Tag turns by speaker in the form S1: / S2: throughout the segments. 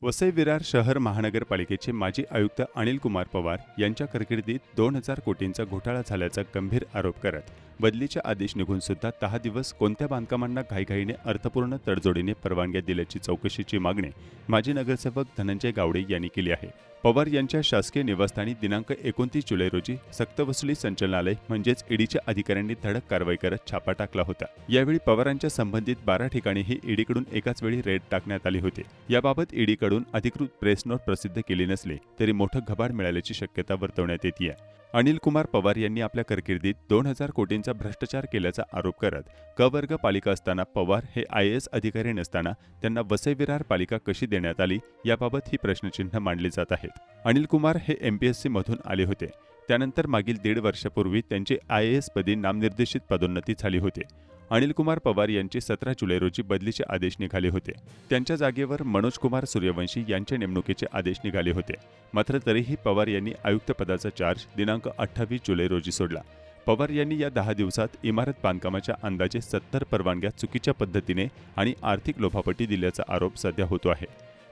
S1: वसई विरार शहर महानगरपालिकेचे माजी आयुक्त अनिल कुमार पवार यांच्या कारकिर्दीत 2,000 कोटींचा घोटाळा झाल्याचा गंभीर आरोप करत बदलीचे आदेश निघून सुद्धा 10 दिवस कोणत्या बांधकामांना घाईघाईने अर्थपूर्ण तडजोडीने परवानग्या दिल्याची चौकशीची मागणी माजी नगरसेवक धनंजय गावडे यांनी केली आहे। पवार यांच्या शासकीय निवासस्थानी दिनांक 29 जुलै रोजी सक्तवसुली संचालनालय म्हणजेच ईडीच्या अधिकाऱ्यांनी धडक कारवाई करत छापा टाकला होता। यावेळी पवारांच्या संबंधित 12 ठिकाणीही ईडीकडून एकाच वेळी रेड टाकण्यात आली होती। याबाबत ईडीकडून अधिकृत प्रेस नोट प्रसिद्ध केली नसली तरी मोठं घबाड मिळाल्याची शक्यता वर्तवण्यात येते। अनिल कुमार पवार यांनी आपल्या कारकिर्दीत 2,000 कोटींचा भ्रष्टाचार केल्याचा आरोप करत क वर्ग पालिका असताना पवार हे IAS अधिकारी नसताना त्यांना वसई विरार पालिका कशी देण्यात आली याबाबत ही प्रश्नचिन्ह मांडली जात आहेत। अनिल कुमार हे MPSC मधून आले होते। त्यानंतर मागील 1.5 वर्षापूर्वी त्यांची IAS पदी नामनिर्देशित पदोन्नती झाली होती। अनिल कुमार पवार यांचे 17 जुलै रोजी बदलीचे आदेश निघाले होते। त्यांच्या जागेवर मनोज कुमार सूर्यवंशी यांच्या नेमणुकीचे आदेश निघाले होते। मात्र तरीही पवार यांनी आयुक्त पदाचा चार्ज दिनांक 28 जुलै रोजी सोडला। पवार यांनी या 10 दिवसात इमारत बांधकामाच्या अंदाजे 70 परवानग्या चुकीच्या पद्धतीने आणि आर्थिक लोभापटी दिल्याचा आरोप सध्या होतो आहे।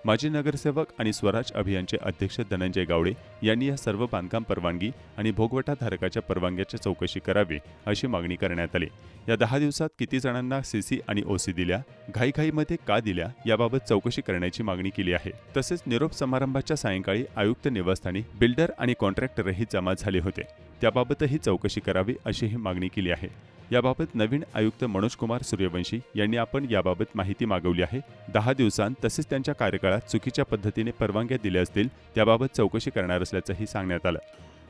S1: माजी नगरसेवक आणि स्वराज अभियानचे अध्यक्ष धनंजय गावडे यांनी या सर्व बांधकाम परवानगी आणि भोगवटाधारकाच्या परवानग्याची चौकशी करावी अशी मागणी करण्यात आली। या 10 दिवसात किती जणांना CC आणि OC दिल्या, घाईघाईमध्ये का दिल्या याबाबत चौकशी करण्याची मागणी केली आहे। तसेच निरोप समारंभाच्या सायंकाळी आयुक्त निवासस्थानी बिल्डर आणि कॉन्ट्रॅक्टरही जमा झाले होते, त्याबाबतही चौकशी करावी अशीही मागणी केली आहे। याबाबत नवीन आयुक्त मनोज कुमार सूर्यवंशी यांनी आपण याबाबत माहिती मागवली आहे। 10 दिवसांत तसेच त्यांच्या कार्यकाळात चुकीच्या पद्धतीने परवानग्या दिल्या असतील त्याबाबत चौकशी करणार असल्याचंही सांगण्यात आलं।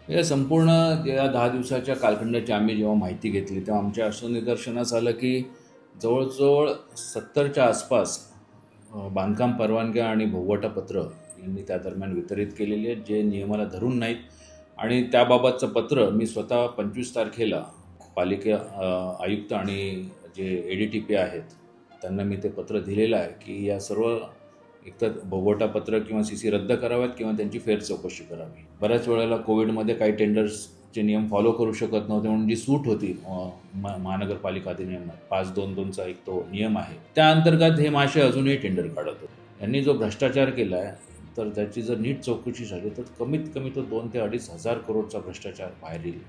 S2: या संपूर्ण या 10 दिवसाच्या कालखंडाची आम्ही जेव्हा माहिती घेतली तेव्हा आमच्या असं निदर्शनास आलं की जवळजवळ 70च्या आसपास बांधकाम परवानग्या आणि भोगवटापत्र यांनी त्या दरम्यान वितरित केलेली आहेत, जे नियमाला धरून नाहीत। आणि त्याबाबतचं पत्र मी स्वतः 25 तारखेला पालिका आयुक्त आणि जे ADTP आहेत त्यांना मी ते पत्र दिलेलं आहे की या सर्व एकतर भोगवटापत्र किंवा CC रद्द कराव्यात किंवा त्यांची फेर चौकशी करावी। बऱ्याच वेळेला कोविडमध्ये काही टेंडर्सचे नियम फॉलो करू शकत नव्हते म्हणून जी सूट होती महानगरपालिका अधिनियमात 522चा एक तो नियम आहे, त्या अंतर्गत हे मासे अजूनही टेंडर काढत होते। यांनी जो भ्रष्टाचार केला आहे तर त्याची जर नीट चौकशी झाली तर कमीत कमी तो 2 ते 2.5 हजार करोडचा भ्रष्टाचार बाहेर येईल।